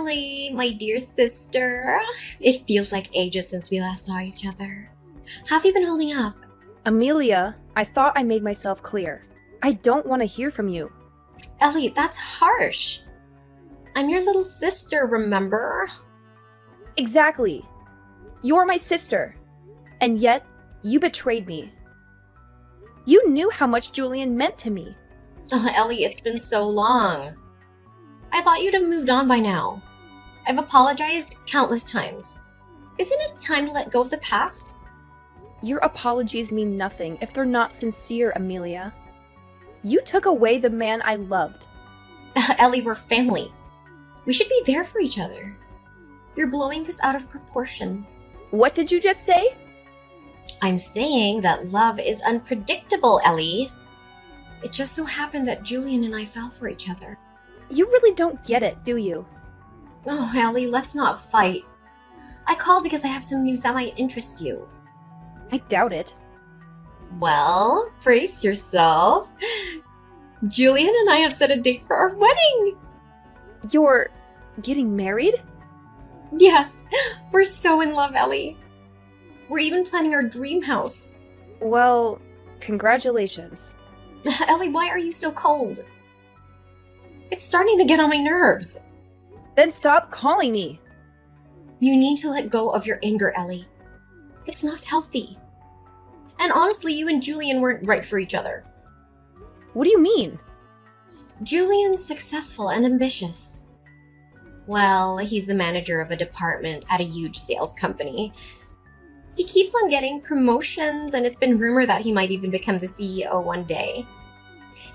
Ellie, my dear sister. It feels like ages since we last saw each other. How have you been holding up? Amelia, I thought I made myself clear. I don't want to hear from you. Ellie, that's harsh. I'm your little sister, remember? Exactly. You're my sister. And yet, you betrayed me. You knew how much Julian meant to me. Oh, Ellie, it's been so long. I thought you'd have moved on by now. I've apologized countless times. Isn't it time to let go of the past? Your apologies mean nothing if they're not sincere, Amelia. You took away the man I loved. Ellie, we're family. We should be there for each other. You're blowing this out of proportion. What did you just say? I'm saying that love is unpredictable, Ellie. It just so happened that Julian and I fell for each other. You really don't get it, do you? Oh, Ellie, let's not fight. I called because I have some news that might interest you. I doubt it. Well, brace yourself. Julian and I have set a date for our wedding. You're getting married? Yes, we're so in love, Ellie. We're even planning our dream house. Well, congratulations. Ellie, why are you so cold? It's starting to get on my nerves. Then stop calling me. You need to let go of your anger, Ellie. It's not healthy. And honestly, you and Julian weren't right for each other. What do you mean? Julian's successful and ambitious. Well, he's the manager of a department at a huge sales company. He keeps on getting promotions, and it's been rumored that he might even become the CEO one day.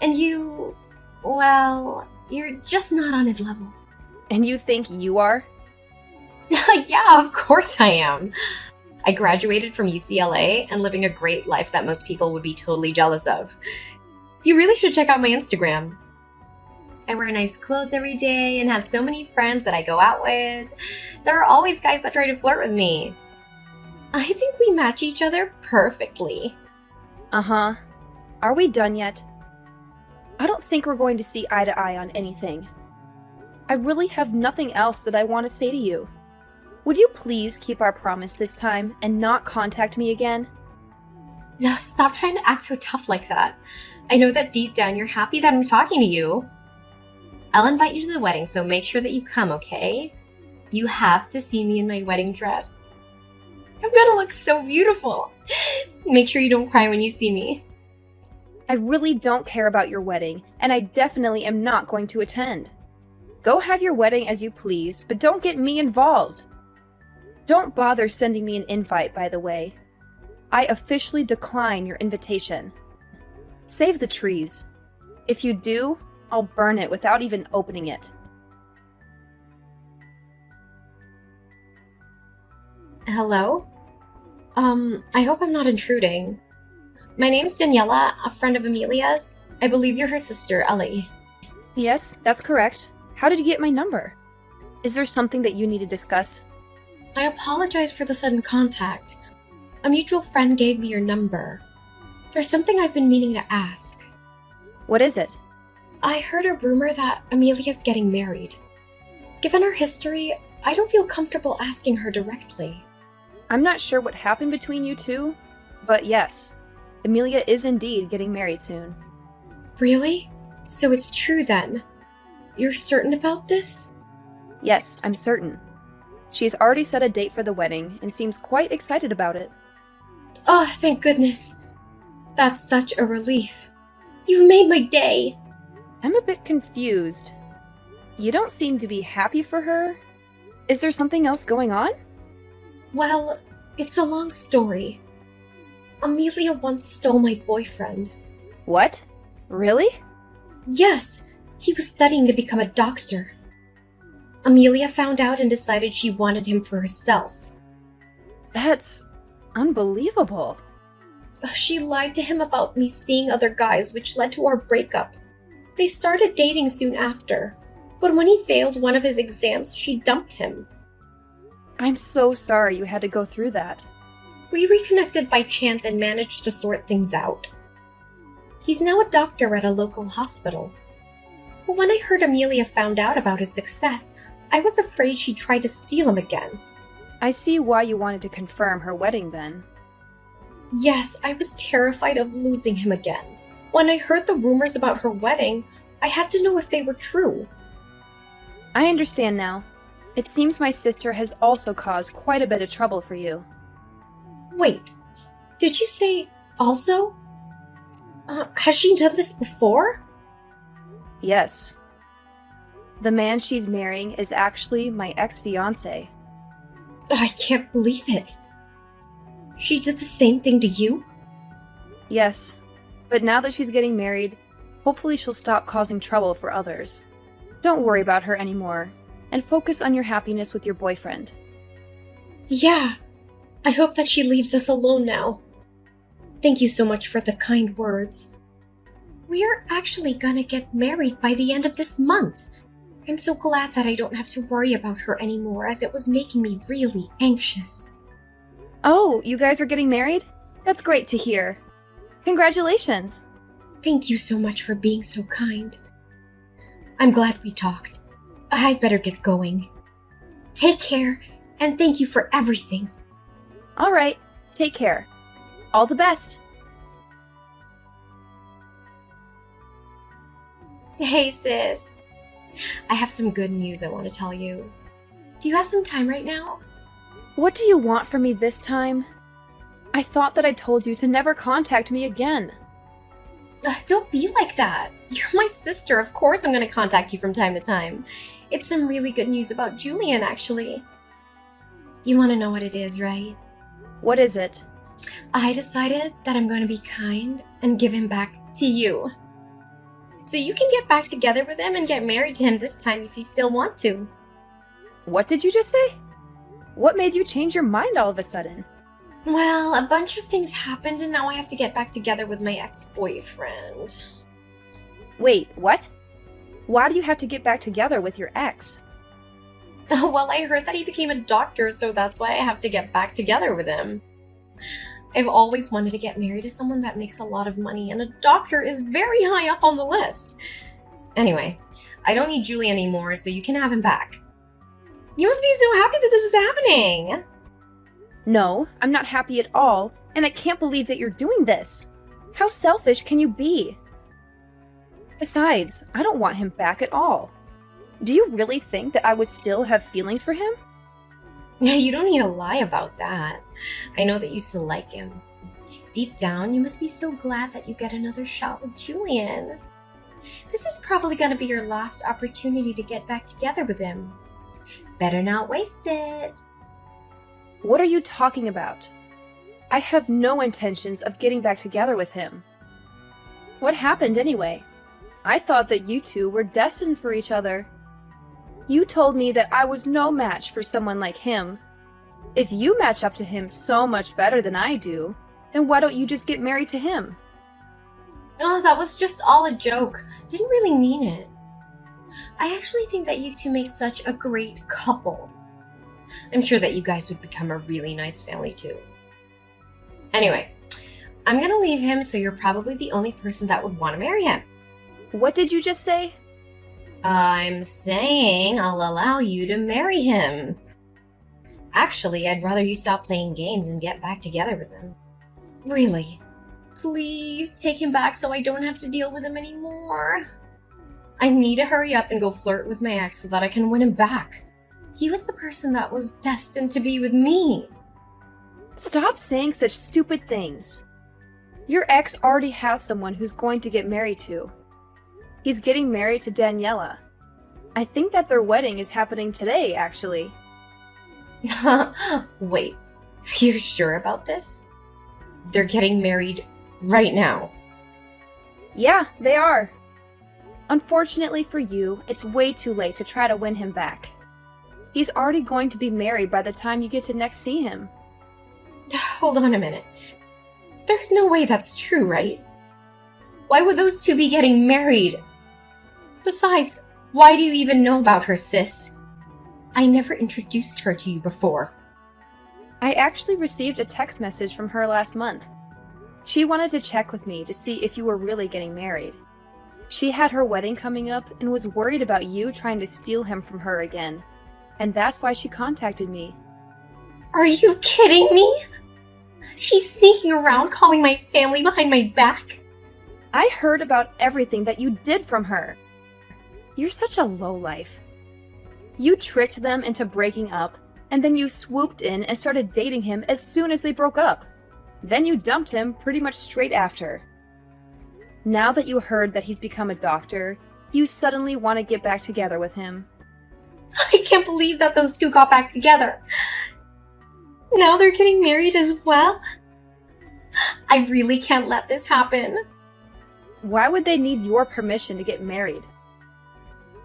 And you, well, you're just not on his level. And you think you are? Yeah, of course I am. I graduated from UCLA and living a great life that most people would be totally jealous of. You really should check out my Instagram. I wear nice clothes every day and have so many friends that I go out with. There are always guys that try to flirt with me. I think we match each other perfectly. Uh-huh. Are we done yet? I don't think we're going to see eye to eye on anything. I really have nothing else that I want to say to you. Would you please keep our promise this time and not contact me again? No, stop trying to act so tough like that. I know that deep down you're happy that I'm talking to you. I'll invite you to the wedding, so make sure that you come, okay? You have to see me in my wedding dress. I'm gonna look so beautiful. Make sure you don't cry when you see me. I really don't care about your wedding, and I definitely am not going to attend. Go have your wedding as you please, but don't get me involved. Don't bother sending me an invite, by the way. I officially decline your invitation. Save the trees. If you do, I'll burn it without even opening it. Hello? I hope I'm not intruding. My name's Daniela, a friend of Amelia's. I believe you're her sister, Ellie. Yes, that's correct. How did you get my number? Is there something that you need to discuss? I apologize for the sudden contact. A mutual friend gave me your number. There's something I've been meaning to ask. What is it? I heard a rumor that Amelia's getting married. Given our history, I don't feel comfortable asking her directly. I'm not sure what happened between you two, but yes, Amelia is indeed getting married soon. Really? So it's true then? You're certain about this? Yes, I'm certain. She has already set a date for the wedding and seems quite excited about it. Oh, thank goodness. That's such a relief. You've made my day. I'm a bit confused. You don't seem to be happy for her. Is there something else going on? Well, it's a long story. Amelia once stole my boyfriend. What? Really? Yes, he was studying to become a doctor. Amelia found out and decided she wanted him for herself. That's unbelievable. She lied to him about me seeing other guys, which led to our breakup. They started dating soon after, but when he failed one of his exams, she dumped him. I'm so sorry you had to go through that. We reconnected by chance and managed to sort things out. He's now a doctor at a local hospital. But when I heard Amelia found out about his success, I was afraid she'd try to steal him again. I see why you wanted to confirm her wedding then. Yes, I was terrified of losing him again. When I heard the rumors about her wedding, I had to know if they were true. I understand now. It seems my sister has also caused quite a bit of trouble for you. Wait, did you say also? Has she done this before? Yes. The man she's marrying is actually my ex-fiancé. I can't believe it. She did the same thing to you? Yes, but now that she's getting married, hopefully she'll stop causing trouble for others. Don't worry about her anymore, and focus on your happiness with your boyfriend. Yeah, I hope that she leaves us alone now. Thank you so much for the kind words. We're actually gonna get married by the end of this month. I'm so glad that I don't have to worry about her anymore, as it was making me really anxious. Oh, you guys are getting married? That's great to hear. Congratulations! Thank you so much for being so kind. I'm glad we talked. I'd better get going. Take care, and thank you for everything. All right, take care. All the best! Hey, sis. I have some good news I want to tell you. Do you have some time right now? What do you want from me this time? I thought that I told you to never contact me again. Don't be like that. You're my sister. Of course I'm going to contact you from time to time. It's some really good news about Julian, actually. You want to know what it is, right? What is it? I decided that I'm going to be kind and give him back to you. So you can get back together with him and get married to him this time if you still want to. What did you just say? What made you change your mind all of a sudden? Well, a bunch of things happened and now I have to get back together with my ex-boyfriend. Wait, what? Why do you have to get back together with your ex? Well, I heard that he became a doctor, so that's why I have to get back together with him. I've always wanted to get married to someone that makes a lot of money, and a doctor is very high up on the list. Anyway, I don't need Julie anymore, so you can have him back. You must be so happy that this is happening. No, I'm not happy at all, and I can't believe that you're doing this. How selfish can you be? Besides, I don't want him back at all. Do you really think that I would still have feelings for him? You don't need to lie about that. I know that you still like him. Deep down, you must be so glad that you get another shot with Julian. This is probably going to be your last opportunity to get back together with him. Better not waste it. What are you talking about? I have no intentions of getting back together with him. What happened anyway? I thought that you two were destined for each other. You told me that I was no match for someone like him. If you match up to him so much better than I do, then why don't you just get married to him? Oh, that was just all a joke. Didn't really mean it. I actually think that you two make such a great couple. I'm sure that you guys would become a really nice family too. Anyway, I'm gonna leave him, so you're probably the only person that would want to marry him. What did you just say? I'm saying I'll allow you to marry him. Actually, I'd rather you stop playing games and get back together with him. Really. Please take him back so I don't have to deal with him anymore. I need to hurry up and go flirt with my ex so that I can win him back. He was the person that was destined to be with me. Stop saying such stupid things. Your ex already has someone who's going to get married to. He's getting married to Daniela. I think that their wedding is happening today, actually. Wait, you're sure about this? They're getting married right now. Yeah, they are. Unfortunately for you, it's way too late to try to win him back. He's already going to be married by the time you get to next see him. Hold on a minute. There's no way that's true, right? Why would those two be getting married? Besides, why do you even know about her, sis? I never introduced her to you before. I actually received a text message from her last month. She wanted to check with me to see if you were really getting married. She had her wedding coming up and was worried about you trying to steal him from her again. and that's why she contacted me. Are you kidding me? She's sneaking around calling my family behind my back? I heard about everything that you did from her. You're such a lowlife. You tricked them into breaking up, and then you swooped in and started dating him as soon as they broke up. Then you dumped him pretty much straight after. Now that you heard that he's become a doctor, you suddenly want to get back together with him. I can't believe that those two got back together. Now they're getting married as well? I really can't let this happen. Why would they need your permission to get married?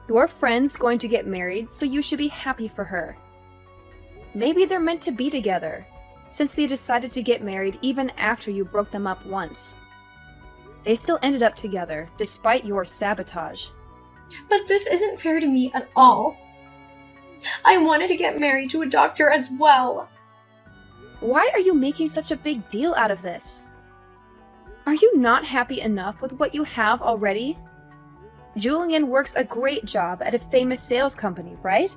Your friend's going to get married, so you should be happy for her. Maybe they're meant to be together, since they decided to get married even after you broke them up once. They still ended up together, despite your sabotage. But this isn't fair to me at all. I wanted to get married to a doctor as well. Why are you making such a big deal out of this? Are you not happy enough with what you have already? Julian works a great job at a famous sales company, right?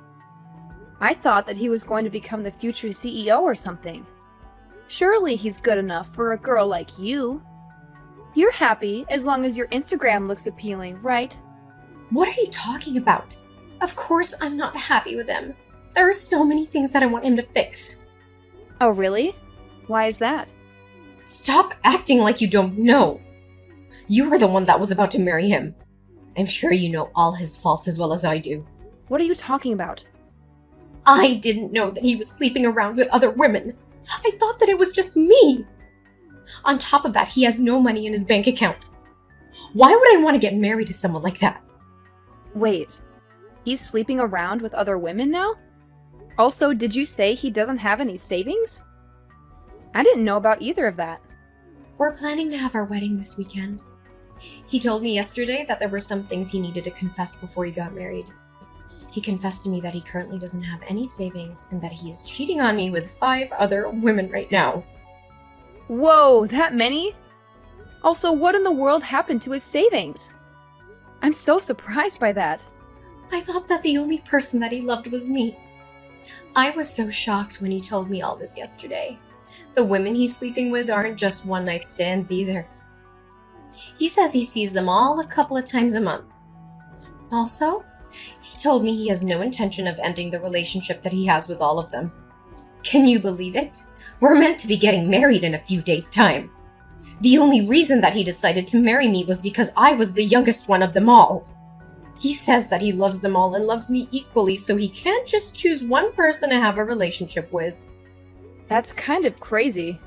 I thought that he was going to become the future CEO or something. Surely he's good enough for a girl like you. You're happy as long as your Instagram looks appealing, right? What are you talking about? Of course I'm not happy with him. There are so many things that I want him to fix. Oh, really? Why is that? Stop acting like you don't know. You are the one that was about to marry him. I'm sure you know all his faults as well as I do. What are you talking about? I didn't know that he was sleeping around with other women. I thought that it was just me. On top of that, he has no money in his bank account. Why would I want to get married to someone like that? Wait, he's sleeping around with other women now? Also, did you say he doesn't have any savings? I didn't know about either of that. We're planning to have our wedding this weekend. He told me yesterday that there were some things he needed to confess before he got married. He confessed to me that he currently doesn't have any savings and that he is cheating on me with 5 other women right now. Whoa, that many? Also, what in the world happened to his savings? I'm so surprised by that. I thought that the only person that he loved was me. I was so shocked when he told me all this yesterday. The women he's sleeping with aren't just one-night stands either. He says he sees them all a couple of times a month. Also, he told me he has no intention of ending the relationship that he has with all of them. Can you believe it? We're meant to be getting married in a few days' time. The only reason that he decided to marry me was because I was the youngest one of them all. He says that he loves them all and loves me equally, so he can't just choose one person to have a relationship with. That's kind of crazy.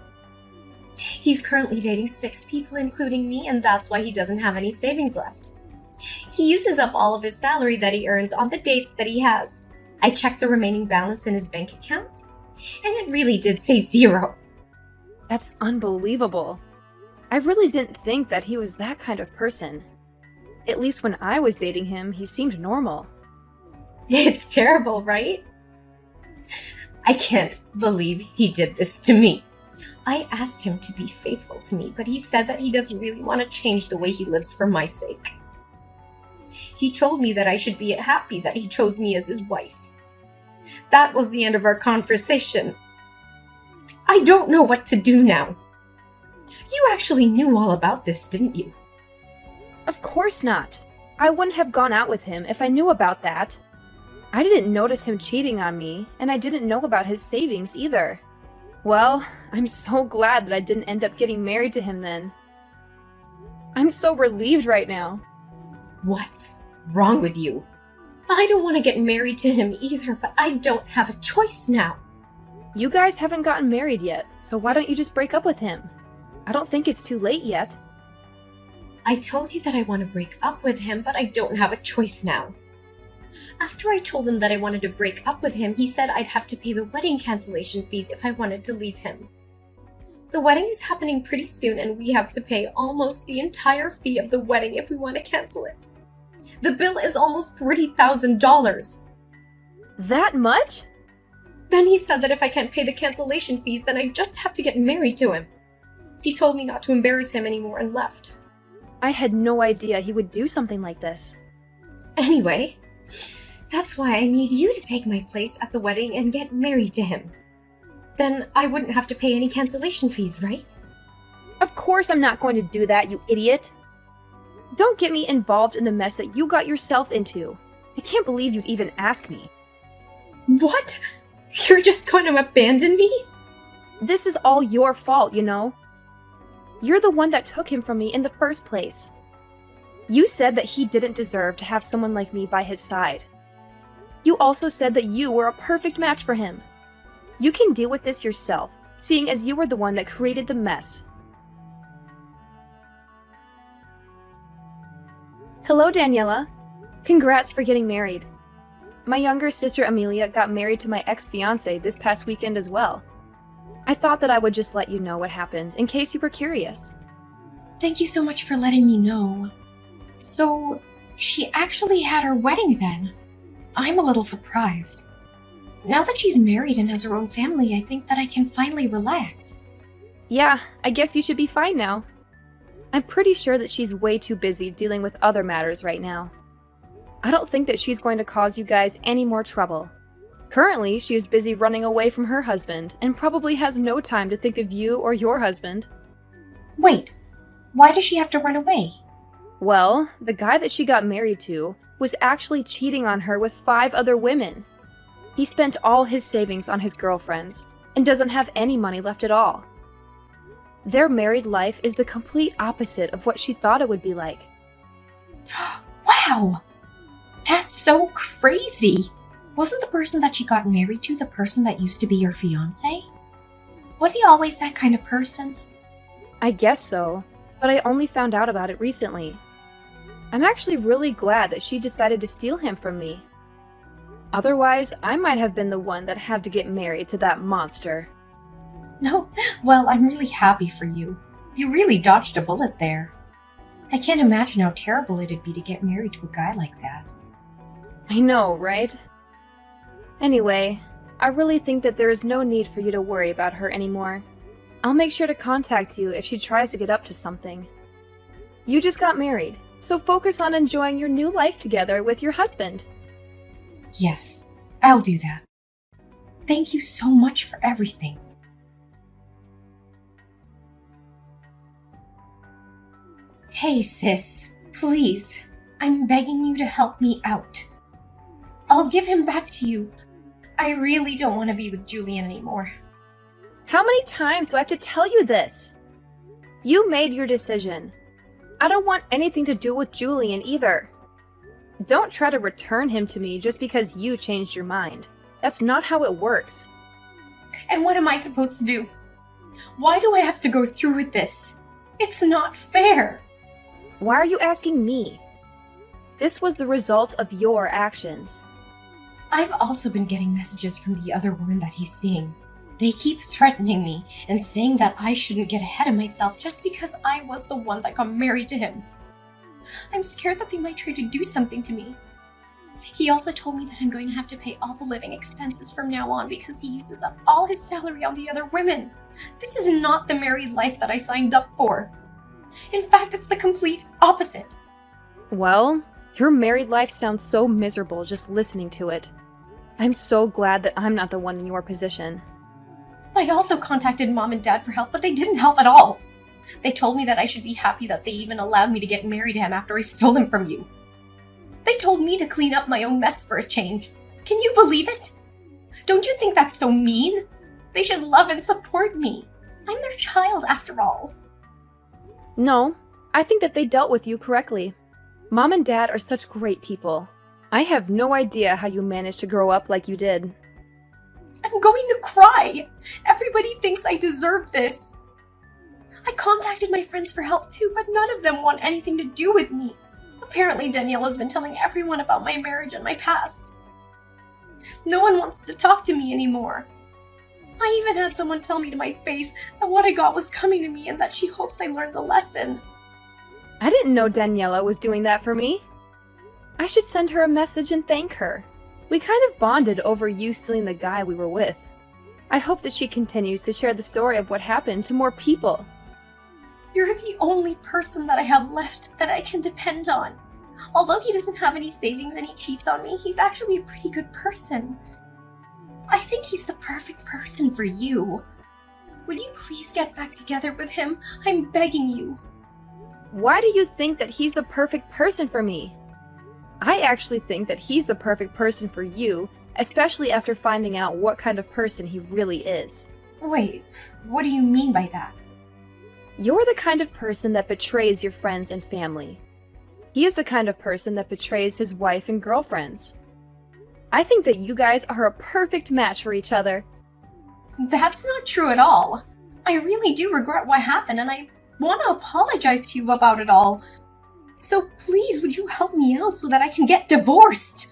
He's currently dating 6 people, including me, and that's why he doesn't have any savings left. He uses up all of his salary that he earns on the dates that he has. I checked the remaining balance in his bank account, and it really did say 0. That's unbelievable. I really didn't think that he was that kind of person. At least when I was dating him, he seemed normal. It's terrible, right? I can't believe he did this to me. I asked him to be faithful to me, but he said that he doesn't really want to change the way he lives for my sake. He told me that I should be happy that he chose me as his wife. That was the end of our conversation. I don't know what to do now. You actually knew all about this, didn't you? Of course not. I wouldn't have gone out with him if I knew about that. I didn't notice him cheating on me, and I didn't know about his savings either. Well, I'm so glad that I didn't end up getting married to him then. I'm so relieved right now. What's wrong with you? I don't want to get married to him either, but I don't have a choice now. You guys haven't gotten married yet, so why don't you just break up with him? I don't think it's too late yet. I told you that I want to break up with him, but I don't have a choice now. After I told him that I wanted to break up with him, he said I'd have to pay the wedding cancellation fees if I wanted to leave him. The wedding is happening pretty soon, and we have to pay almost the entire fee of the wedding if we want to cancel it. The bill is almost $40,000. That much? Then he said that if I can't pay the cancellation fees, then I just have to get married to him. He told me not to embarrass him anymore and left. I had no idea he would do something like this. Anyway, That's why I need you to take my place at the wedding and get married to him. Then I wouldn't have to pay any cancellation fees, right? Of course I'm not going to do that, you idiot. Don't get me involved in the mess that you got yourself into. I can't believe you'd even ask me. What? You're just going to abandon me? This is all your fault, you know? You're the one that took him from me in the first place. You said that he didn't deserve to have someone like me by his side. You also said that you were a perfect match for him. You can deal with this yourself, seeing as you were the one that created the mess. Hello, Daniela. Congrats for getting married. My younger sister Amelia got married to my ex-fiancé this past weekend as well. I thought that I would just let you know what happened, in case you were curious. Thank you so much for letting me know. So, she actually had her wedding then? I'm a little surprised. Now that she's married and has her own family, I think that I can finally relax. Yeah, I guess you should be fine now. I'm pretty sure that she's way too busy dealing with other matters right now. I don't think that she's going to cause you guys any more trouble. Currently, she is busy running away from her husband and probably has no time to think of you or your husband. Wait, why does she have to run away? Well, the guy that she got married to was actually cheating on her with 5 other women. He spent all his savings on his girlfriends and doesn't have any money left at all. Their married life is the complete opposite of what she thought it would be like. Wow! That's so crazy! Wasn't the person that she got married to the person that used to be your fiancé? Was he always that kind of person? I guess so, but I only found out about it recently. I'm actually really glad that she decided to steal him from me. Otherwise, I might have been the one that had to get married to that monster. No, well, I'm really happy for you. You really dodged a bullet there. I can't imagine how terrible it'd be to get married to a guy like that. I know, right? Anyway, I really think that there is no need for you to worry about her anymore. I'll make sure to contact you if she tries to get up to something. You just got married, so focus on enjoying your new life together with your husband. Yes, I'll do that. Thank you so much for everything. Hey sis, please, I'm begging you to help me out. I'll give him back to you. I really don't want to be with Julian anymore. How many times do I have to tell you this? You made your decision. I don't want anything to do with Julian either. Don't try to return him to me just because you changed your mind. That's not how it works. And what am I supposed to do? Why do I have to go through with this? It's not fair. Why are you asking me? This was the result of your actions. I've also been getting messages from the other woman that he's seeing. They keep threatening me and saying that I shouldn't get ahead of myself just because I was the one that got married to him. I'm scared that they might try to do something to me. He also told me that I'm going to have to pay all the living expenses from now on because he uses up all his salary on the other women. This is not the married life that I signed up for. In fact, it's the complete opposite. Well, your married life sounds so miserable just listening to it. I'm so glad that I'm not the one in your position. I also contacted Mom and Dad for help, but they didn't help at all. They told me that I should be happy that they even allowed me to get married to him after I stole him from you. They told me to clean up my own mess for a change. Can you believe it? Don't you think that's so mean? They should love and support me. I'm their child after all. No, I think that they dealt with you correctly. Mom and Dad are such great people. I have no idea how you managed to grow up like you did. I'm going to cry. Everybody thinks I deserve this. I contacted my friends for help too, but none of them want anything to do with me. Apparently, Daniela's been telling everyone about my marriage and my past. No one wants to talk to me anymore. I even had someone tell me to my face that what I got was coming to me and that she hopes I learned the lesson. I didn't know Daniela was doing that for me. I should send her a message and thank her. We kind of bonded over you stealing the guy we were with. I hope that she continues to share the story of what happened to more people. You're the only person that I have left that I can depend on. Although he doesn't have any savings and he cheats on me, he's actually a pretty good person. I think he's the perfect person for you. Would you please get back together with him? I'm begging you. Why do you think that he's the perfect person for me? I actually think that he's the perfect person for you, especially after finding out what kind of person he really is. Wait, what do you mean by that? You're the kind of person that betrays your friends and family. He is the kind of person that betrays his wife and girlfriends. I think that you guys are a perfect match for each other. That's not true at all. I really do regret what happened, and I want to apologize to you about it all. So please, would you help me out so that I can get divorced?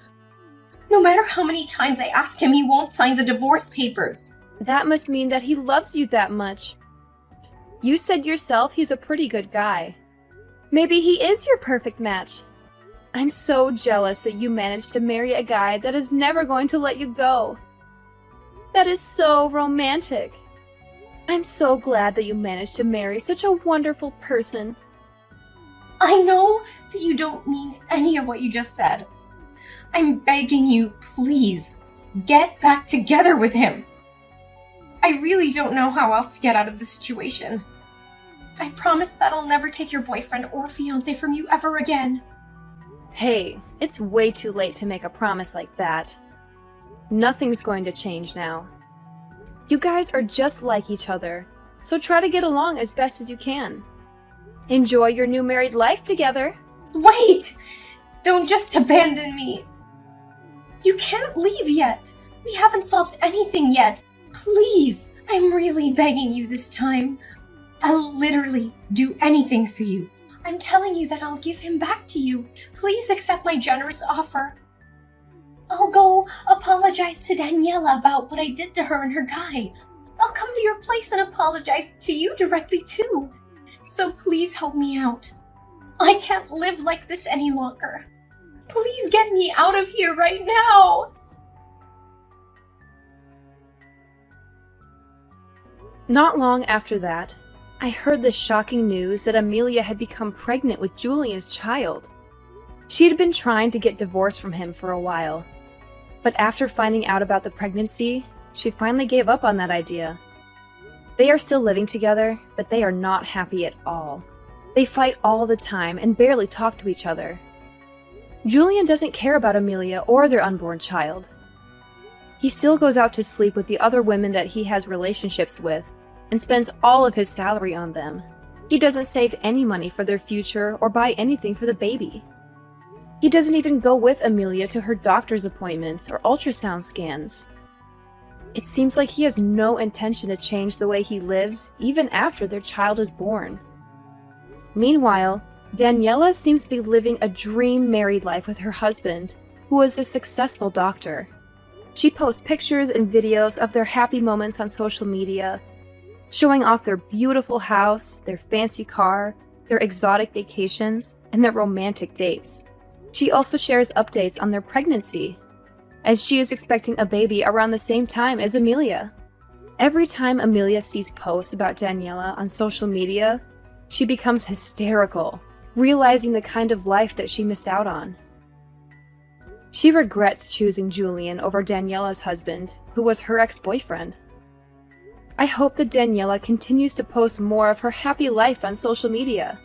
No matter how many times I ask him, he won't sign the divorce papers. That must mean that he loves you that much. You said yourself he's a pretty good guy. Maybe he is your perfect match. I'm so jealous that you managed to marry a guy that is never going to let you go. That is so romantic. I'm so glad that you managed to marry such a wonderful person. I know that you don't mean any of what you just said. I'm begging you, please, get back together with him. I really don't know how else to get out of this situation. I promise that I'll never take your boyfriend or fiancé from you ever again. Hey, it's way too late to make a promise like that. Nothing's going to change now. You guys are just like each other, so try to get along as best as you can. Enjoy your new married life together. Wait! Don't just abandon me. You can't leave yet. We haven't solved anything yet. Please, I'm really begging you this time. I'll literally do anything for you. I'm telling you that I'll give him back to you. Please accept my generous offer. I'll go apologize to Daniela about what I did to her and her guy. I'll come to your place and apologize to you directly too. So please help me out. I can't live like this any longer. Please get me out of here right now. Not long after that, I heard the shocking news that Amelia had become pregnant with Julian's child. She had been trying to get divorced from him for a while, but after finding out about the pregnancy, she finally gave up on that idea. They are still living together, but they are not happy at all. They fight all the time and barely talk to each other. Julian doesn't care about Amelia or their unborn child. He still goes out to sleep with the other women that he has relationships with and spends all of his salary on them. He doesn't save any money for their future or buy anything for the baby. He doesn't even go with Amelia to her doctor's appointments or ultrasound scans. It seems like he has no intention to change the way he lives even after their child is born. Meanwhile, Daniela seems to be living a dream married life with her husband, who is a successful doctor. She posts pictures and videos of their happy moments on social media, showing off their beautiful house, their fancy car, their exotic vacations, and their romantic dates. She also shares updates on their pregnancy, as she is expecting a baby around the same time as Amelia. Every time Amelia sees posts about Daniela on social media, she becomes hysterical, realizing the kind of life that she missed out on. She regrets choosing Julian over Daniela's husband, who was her ex-boyfriend. I hope that Daniela continues to post more of her happy life on social media.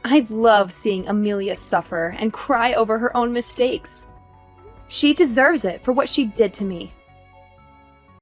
I love seeing Amelia suffer and cry over her own mistakes. She deserves it for what she did to me.